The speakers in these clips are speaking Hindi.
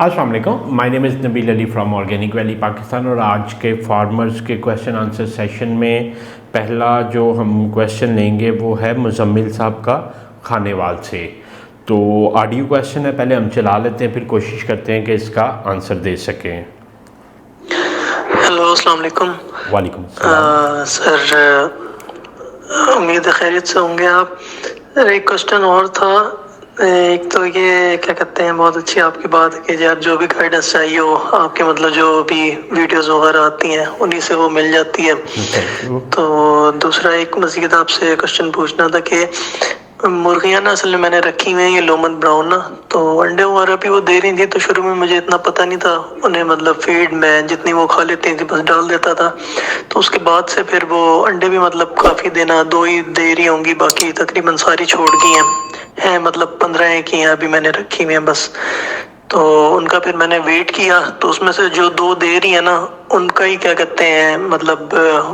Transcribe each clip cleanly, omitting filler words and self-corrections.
अस्सलाम वालेकुम, my name is Nabeel Ali from organic valley Pakistan. और आज के फार्मर्स के क्वेश्चन आंसर सेशन में पहला जो हम क्वेश्चन लेंगे वो है मुजम्मिल साहब का खानेवाल से। तो ऑडियो क्वेश्चन है, पहले हम चला लेते हैं, फिर कोशिश करते हैं कि इसका आंसर दे सकें। हेलो, अस्सलाम वालेकुम। वालेकुम सलाम। सर, उम्मीद है खैरियत से होंगे आप। सर, एक क्वेश्चन और था। एक तो ये क्या कहते हैं, बहुत अच्छी आपकी बात है कि यार जो भी गाइडेंस चाहिए हो आपके मतलब जो भी वीडियोस वगैरह आती हैं उन्हीं से वो मिल जाती है। Thank you. तो दूसरा एक मज़ीद आपसे क्वेश्चन पूछना था कि मुर्गियाँ ना असल में मैंने रखी हुई हैं, ये लोमन ब्राउन ना, तो अंडे वगैरह भी वो दे रही थी। तो शुरू में मुझे इतना पता नहीं था उन्हें, मतलब फीड में जितनी वो खा लेती थी बस डाल देता था। तो उसके बाद से फिर वो अंडे भी मतलब काफ़ी देना, 2 ही दे रही होंगी, बाकी तकरीबन सारी छोड़ गई हैं मतलब 15 की हैं अभी मैंने रखी हुई हैं बस। तो उनका फिर मैंने वेट किया, तो उसमें से जो 2 दे रही है ना, उनका ही क्या कहते हैं मतलब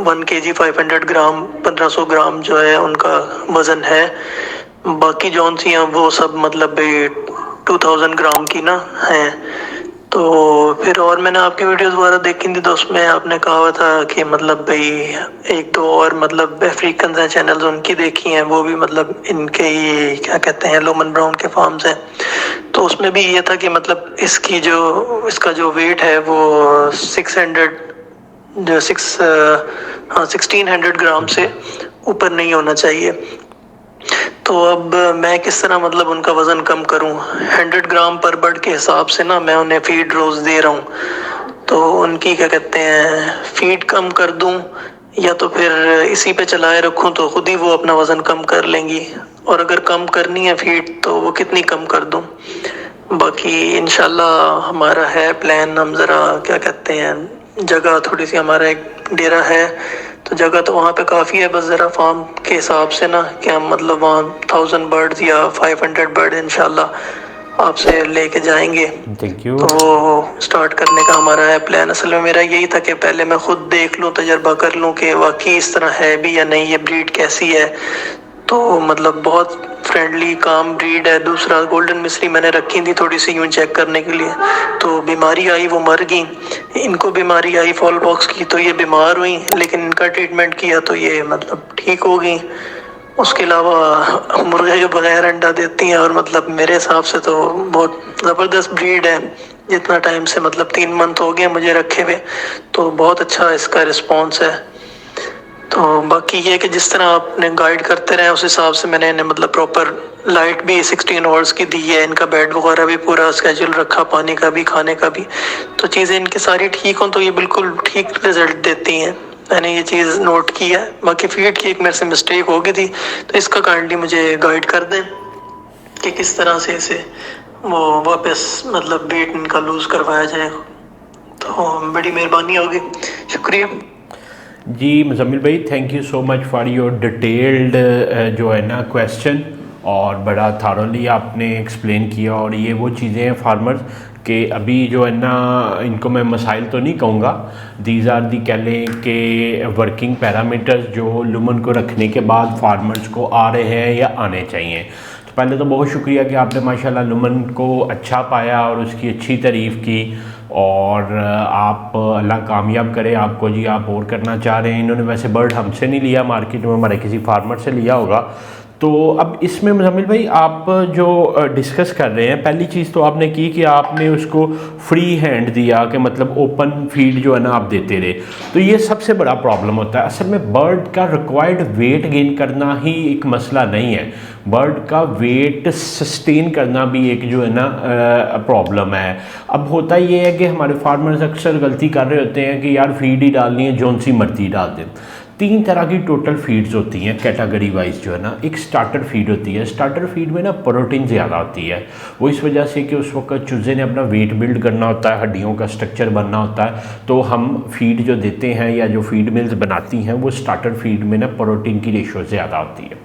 1 kg 500 ग्राम 1500 ग्राम जो है उनका वज़न है। बाकी जौन सी हैं वो सब मतलब 2000 ग्राम की ना हैं। तो फिर और मैंने आपकी वीडियोस वगैरह देखी थी, तो उसमें आपने कहा हुआ था कि मतलब भाई एक दो और मतलब अफ्रीकन चैनल्स उनकी देखी हैं, वो भी मतलब इनके ही क्या कहते हैं लोमन ब्राउन के फार्म्स हैं। तो उसमें भी ये था कि मतलब इसका जो वेट है वो 1600 ग्राम से ऊपर नहीं होना चाहिए। तो अब मैं किस तरह मतलब उनका वज़न कम करूं? 100 ग्राम पर बर्ड के हिसाब से ना मैं उन्हें फीड रोज़ दे रहा हूं। तो उनकी क्या कहते हैं फीड कम कर दूं या तो फिर इसी पे चलाए रखूं, तो खुद ही वो अपना वज़न कम कर लेंगी। और अगर कम करनी है फीड तो वो कितनी कम कर दूं? बाकी इंशाल्लाह हमारा है प्लान, हम ज़रा क्या कहते हैं जगह थोड़ी सी, हमारा एक डेरा है तो जगह तो वहाँ पे काफ़ी है, बस ज़रा फार्म के हिसाब से ना कि हम मतलब वहाँ 1000 बर्ड्स या 500 बर्ड इंशाल्लाह आपसे लेके जाएंगे। Thank you. तो स्टार्ट करने का हमारा है प्लान। असल में मेरा यही था कि पहले मैं खुद देख लूँ, तजर्बा कर लूँ कि वाकई इस तरह है भी या नहीं, ये ब्रीड कैसी है। तो मतलब बहुत फ्रेंडली काम ब्रीड है। दूसरा गोल्डन मिस्री मैंने रखी थी थोड़ी सी यूं चेक करने के लिए, तो बीमारी आई वो मर गई। इनको बीमारी आई फॉल बॉक्स की, तो ये बीमार हुई, लेकिन इनका ट्रीटमेंट किया तो ये मतलब ठीक हो गई। उसके अलावा मुर्गे जो बगैर अंडा देती हैं, और मतलब मेरे हिसाब से तो बहुत ज़बरदस्त ब्रीड है। जितना टाइम से मतलब 3 मंथ हो गए मुझे रखे हुए, तो बहुत अच्छा इसका रिस्पॉन्स है। तो बाकी ये कि जिस तरह आपने गाइड करते रहे उस हिसाब से मैंने इन्हें मतलब प्रॉपर लाइट भी 16 आवर्स की दी है, इनका बेड वगैरह भी पूरा स्केड्यूल रखा, पानी का भी खाने का भी। तो चीज़ें इनकी सारी ठीक हों तो ये बिल्कुल ठीक रिजल्ट देती हैं, मैंने ये चीज़ नोट की है। बाकी फीड की एक मेरे से मिस्टेक हो गई थी, तो इसका काइंडली मुझे गाइड कर दें कि किस तरह से इसे वो वापस मतलब वेट इनका लूज़ करवाया जाए। तो बड़ी मेहरबानी होगी, शुक्रिया जी मुजम्मिल भाई, thank you so much for your detailed जो है ना क्वेश्चन, और बड़ा थारोली आपने एक्सप्लेन किया। और ये वो चीज़ें हैं फार्मर्स के अभी जो है ना, इनको मैं मसाइल तो नहीं कहूँगा, दीज आर दी कह लें कि वर्किंग पैरामीटर्स जो लुमन को रखने के बाद फार्मर्स को आ रहे हैं या आने चाहिए। तो पहले तो बहुत शुक्रिया कि आपने माशाल्लाह लुमन को अच्छा पाया और उसकी अच्छी तारीफ़ की। और आप अल्लाह कामयाब करे आपको जी, आप और करना चाह रहे हैं। इन्होंने वैसे बर्ड हमसे नहीं लिया, मार्केट में हमारे किसी फार्मर से लिया होगा। तो अब इसमें मुजम्मिल भाई आप जो डिस्कस कर रहे हैं, पहली चीज़ तो आपने की कि आपने उसको फ्री हैंड दिया, कि मतलब ओपन फील्ड जो है ना आप देते रहे। तो ये सबसे बड़ा प्रॉब्लम होता है। असल में बर्ड का रिक्वायर्ड वेट गेन करना ही एक मसला नहीं है, बर्ड का वेट सस्टेन करना भी एक जो है ना प्रॉब्लम है। अब होता ये है कि हमारे फार्मर्स अक्सर गलती कर रहे होते हैं कि यार फीड ही डालनी है, जौन सी मर्जी डाल दें। 3 तरह की टोटल फीड्स होती हैं कैटेगरी वाइज जो है ना। एक स्टार्टर फीड होती है, स्टार्टर फीड में ना प्रोटीन ज़्यादा होती है, वो इस वजह से कि उस वक्त चूज़े ने अपना वेट बिल्ड करना होता है, हड्डियों का स्ट्रक्चर बनना होता है। तो हम फीड जो देते हैं या जो फीड मिल्स बनाती हैं वो स्टार्टर फीड में ना प्रोटीन की रेशो ज़्यादा होती है।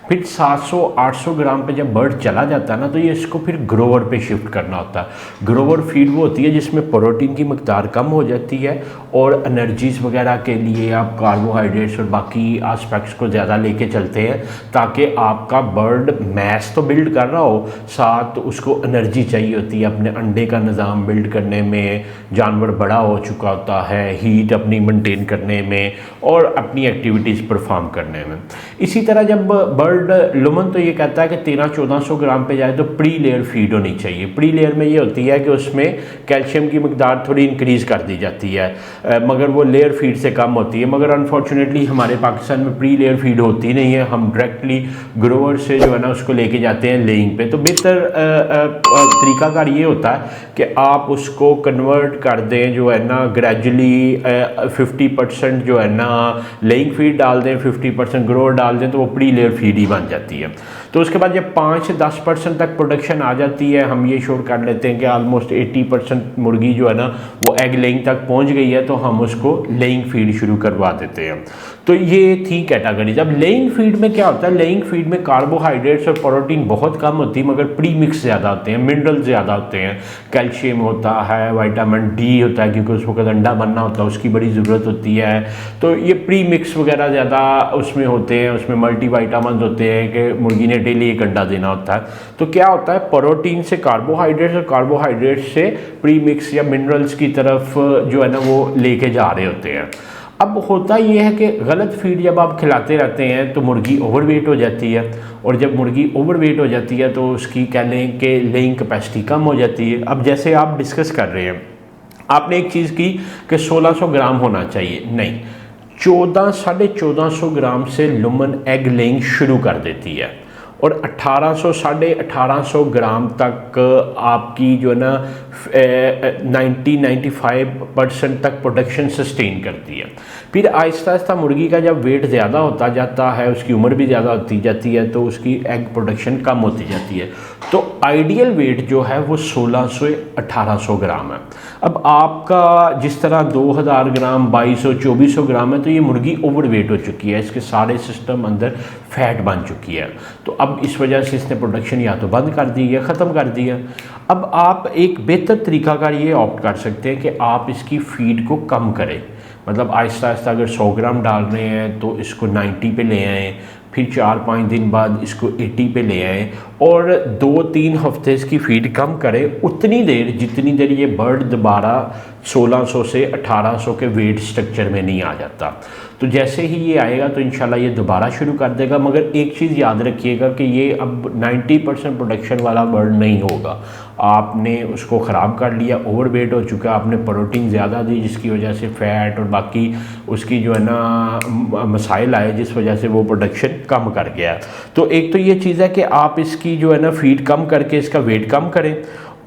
फिर 700-800 ग्राम पे जब बर्ड चला जाता है ना, तो ये इसको फिर ग्रोवर पे शिफ्ट करना होता है। ग्रोवर फीड वो होती है जिसमें प्रोटीन की मकदार कम हो जाती है और एनर्जीज़ वगैरह के लिए आप कार्बोहाइड्रेट्स और बाकी आस्पेक्ट्स को ज़्यादा लेके चलते हैं, ताकि आपका बर्ड मैस तो बिल्ड कर रहा हो, साथ उसको एनर्जी चाहिए होती है अपने अंडे का निज़ाम बिल्ड करने में, जानवर बड़ा हो चुका होता है, हीट अपनी मेंटेन करने में और अपनी एक्टिविटीज़ परफॉर्म करने में। इसी तरह जब बर्ड लुमन तो ये कहता है कि 1300-1400 ग्राम पे जाए तो प्री लेयर फीड होनी चाहिए। प्री लेयर में ये होती है कि उसमें कैल्शियम की मकदार थोड़ी इंक्रीज़ कर दी जाती है, मगर वो लेयर फीड से कम होती है। मगर अनफॉर्चुनेटली हमारे पाकिस्तान में प्री लेयर फीड होती नहीं है, हम डायरेक्टली ग्रोवर से जो है ना उसको लेके जाते हैं लेइंग पे। तो बेहतर तरीकाकार ये होता है कि आप उसको कन्वर्ट कर दें जो है ना ग्रेजुअली 50% जो है ना लेइंग फीड डाल दें, 50% ग्रोवर डाल दें, तो वो प्री लेयर फीड ही बन जाती है। तो उसके बाद जब 5 से 10% तक प्रोडक्शन आ जाती है, हम ये श्योर कर लेते हैं कि ऑलमोस्ट 80% मुर्गी जो है ना वो एग लेइंग तक पहुंच गई है, तो हम उसको लेइंग फीड शुरू करवा देते हैं। तो ये थी कैटेगरीज। अब लेइंग फीड में क्या होता है, लेइंग फीड में कार्बोहाइड्रेट्स और प्रोटीन बहुत कम होती है, मगर प्री मिक्स ज़्यादा होते हैं, मिनरल ज़्यादा होते हैं, कैल्शियम होता है, विटामिन डी होता है क्योंकि उस वक्त अंडा बनना होता है, उसकी बड़ी ज़रूरत होती है। तो ये प्री मिक्स वगैरह ज़्यादा उसमें होते हैं, उसमें मल्टी विटामिन होते हैं कि मुर्गी ने डेली एक अंडा देना होता है। तो क्या होता है, प्रोटीन से कार्बोहाइड्रेट्स और कार्बोहाइड्रेट्स से प्री मिक्स या मिनरल्स की तरफ जो है ना वो लेके जा रहे होते हैं। अब होता ये है कि गलत फीड जब आप खिलाते रहते हैं तो मुर्गी ओवरवेट हो जाती है, और जब मुर्गी ओवरवेट हो जाती है तो उसकी कह लें कि लेइंग कैपेसिटी कम हो जाती है। अब जैसे आप डिस्कस कर रहे हैं, आपने एक चीज़ की कि 1600 ग्राम होना चाहिए, नहीं, 1400-1450 ग्राम से लुमन एग लेइंग शुरू कर देती है और 1800-1850 ग्राम तक आपकी जो है ना 90-95% तक प्रोडक्शन सस्टेन करती है। फिर आहिस्ता आहिस्ता मुर्गी का जब वेट ज़्यादा होता जाता है, उसकी उम्र भी ज़्यादा होती जाती है, तो उसकी एग प्रोडक्शन कम होती जाती है। तो आइडियल वेट जो है वो 1600-1800 ग्राम है। अब आपका जिस तरह 2000 ग्राम 2200-2400 ग्राम है, तो ये मुर्गी ओवरवेट हो चुकी है, इसके सारे सिस्टम अंदर फैट बन चुकी है। तो अब इस वजह से इसने प्रोडक्शन या तो बंद कर दी है, ख़त्म कर दी है। अब आप एक बेहतर तरीकाकार ये ऑप्ट कर सकते हैं कि आप इसकी फीड को कम करें, मतलब आहिस्ता आहिस्ता अगर 100 ग्राम डाल रहे हैं तो इसको 90 पे ले आएँ, फिर 4-5 दिन बाद इसको 80 पे ले आएँ और 2-3 हफ्ते इसकी फीड कम करें, उतनी देर जितनी देर ये बर्ड दोबारा 1600 से 1800 के वेट स्ट्रक्चर में नहीं आ जाता। तो जैसे ही ये आएगा तो इंशाल्लाह ये दोबारा शुरू कर देगा। मगर एक चीज़ याद रखिएगा कि ये अब 90% प्रोडक्शन वाला बर्ड नहीं होगा। आपने उसको ख़राब कर लिया, ओवरवेट हो चुका, आपने प्रोटीन ज़्यादा दी जिसकी वजह से फ़ैट और बाकी उसकी जो है ना मसाइल आए जिस वजह से वो प्रोडक्शन कम कर गया। तो एक तो ये चीज़ है कि आप इसकी जो है ना फीड कम करके इसका वेट कम करें,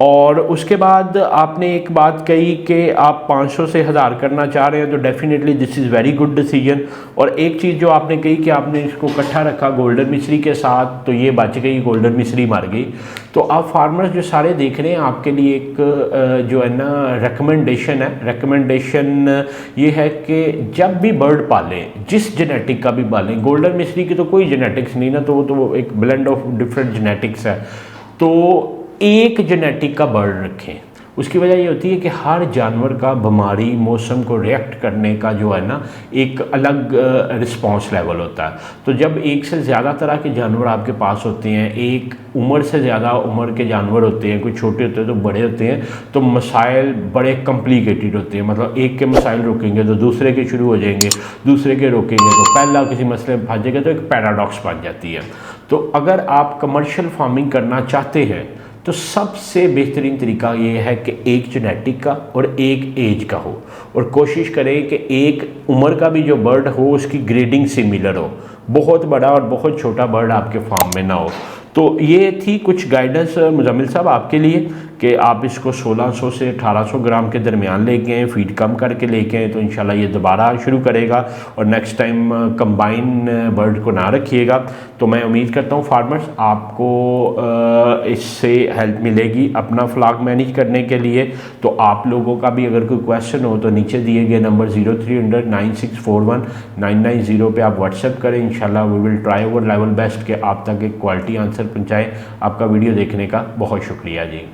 और उसके बाद आपने एक बात कही कि आप 500 से 1000 करना चाह रहे हैं, तो definitely this is very good decision. और एक चीज़ जो आपने कही कि आपने इसको इकट्ठा रखा गोल्डन मिस्री के साथ, तो ये बच गई, गोल्डन मिस्री मर गई। तो आप फार्मर्स जो सारे देख रहे हैं, आपके लिए एक जो है ना रिकमेंडेशन है। रिकमेंडेशन ये है कि जब भी बर्ड पालें, जिस जेनेटिक का भी पालें, गोल्डन मिस्री की तो कोई जेनेटिक्स नहीं ना, तो वो तो एक ब्लेंड ऑफ डिफरेंट जेनेटिक्स है, तो एक जेनेटिक का बर्ड रखें। उसकी वजह ये होती है कि हर जानवर का बीमारी मौसम को रिएक्ट करने का जो है ना एक अलग रिस्पांस लेवल होता है। तो जब एक से ज़्यादा तरह के जानवर आपके पास होते हैं, एक उम्र से ज़्यादा उम्र के जानवर होते हैं, कोई छोटे होते हैं तो बड़े होते हैं, तो मसाइल बड़े कम्प्लिकेटेड होते हैं। मतलब एक के मसाइल रोकेंगे तो दूसरे के शुरू हो जाएंगे, दूसरे के रोकेंगे तो पहला किसी मसले में फंस जाएगा, तो एक पैराडॉक्स बन जाती है। तो अगर आप कमर्शियल फार्मिंग करना चाहते हैं तो सबसे बेहतरीन तरीका ये है कि एक जेनेटिक का और एक एज का हो, और कोशिश करें कि एक उम्र का भी जो बर्ड हो उसकी ग्रेडिंग सिमिलर हो, बहुत बड़ा और बहुत छोटा बर्ड आपके फार्म में ना हो। तो ये थी कुछ गाइडेंस मुजम्मिल साहब आपके लिए कि आप इसको 1600 से 1800 ग्राम के दरमियान लेके आएँ, फीड कम करके लेके आएँ, तो इंशाल्लाह ये दोबारा शुरू करेगा और नेक्स्ट टाइम कंबाइन बर्ड को ना रखिएगा। तो मैं उम्मीद करता हूँ फार्मर्स आपको इससे हेल्प मिलेगी अपना फ्लाक मैनेज करने के लिए। तो आप लोगों का भी अगर कोई क्वेश्चन हो तो नीचे दिए गए नंबर 0300 9641 990 पे आप व्हाट्सएप करें। इंशाल्लाह we will try over level best कि आप तक एक क्वालिटी आंसर पहुँचाएँ। आपका वीडियो देखने का बहुत शुक्रिया जी।